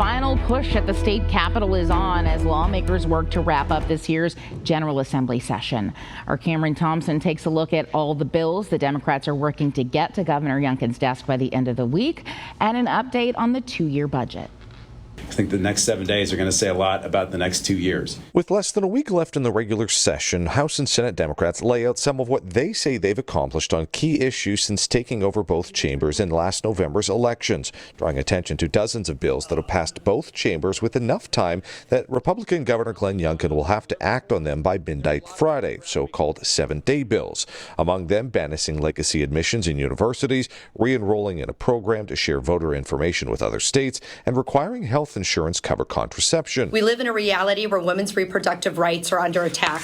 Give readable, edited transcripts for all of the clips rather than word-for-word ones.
final push at the state capitol is on as lawmakers work to wrap up this year's General Assembly session. Our Cameron Thompson takes a look at all the bills the Democrats are working to get to Governor Youngkin's desk by the end of the week and an update on the two-year budget. I think the next 7 days are going to say a lot about the next 2 years. With less than a week left in the regular session, House and Senate Democrats lay out some of what they say they've accomplished on key issues since taking over both chambers in last November's elections, drawing attention to dozens of bills that have passed both chambers with enough time that Republican Governor Glenn Youngkin will have to act on them by midnight Friday, so-called 7-day bills. Among them, banishing legacy admissions in universities, re-enrolling in a program to share voter information with other states, and requiring health insurance cover contraception. We live in a reality where women's reproductive rights are under attack,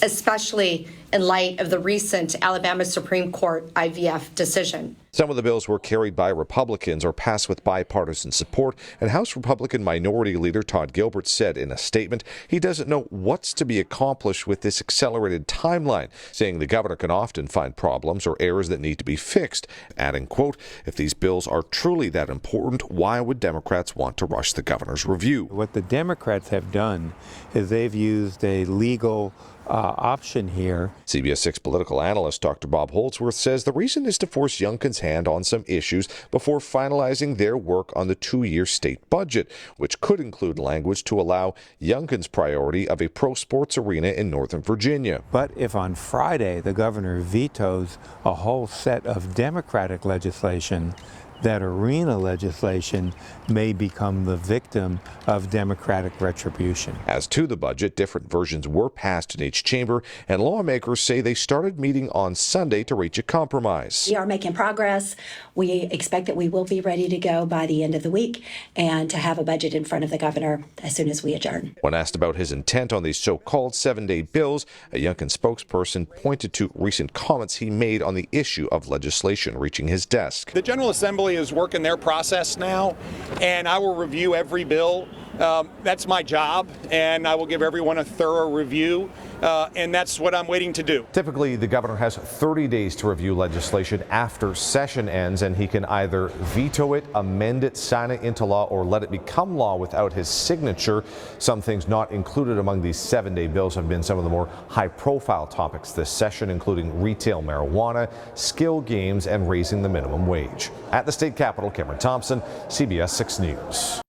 especially in light of the recent Alabama Supreme Court IVF decision. Some of the bills were carried by Republicans or passed with bipartisan support, and House Republican Minority Leader Todd Gilbert said in a statement he doesn't know what's to be accomplished with this accelerated timeline, saying the governor can often find problems or errors that need to be fixed, adding, quote, if these bills are truly that important, why would Democrats want to rush the governor's review? What the Democrats have done is they've used a legal option here. CBS 6 political analyst Dr. Bob Holdsworth says the reason is to force Youngkin's hand on some issues before finalizing their work on the 2-year state budget, which could include language to allow Youngkin's priority of a pro-sports arena in Northern Virginia. But if on Friday the governor vetoes a whole set of Democratic legislation, that arena legislation may become the victim of Democratic retribution. As to the budget, different versions were passed in each chamber, and lawmakers say they started meeting on Sunday to reach a compromise. We are making progress. We expect that we will be ready to go by the end of the week and to have a budget in front of the governor as soon as we adjourn. When asked about his intent on these so-called 7-day bills, a Youngkin spokesperson pointed to recent comments he made on the issue of legislation reaching his desk. The General Assembly is working their process now, and I will review every bill. That's my job, and I will give everyone a thorough review, and that's what I'm waiting to do. Typically, the governor has 30 days to review legislation after session ends, and he can either veto it, amend it, sign it into law, or let it become law without his signature. Some things not included among these 7-day bills have been some of the more high-profile topics this session, including retail marijuana, skill games, and raising the minimum wage. At the state capitol, Cameron Thompson, CBS 6 News.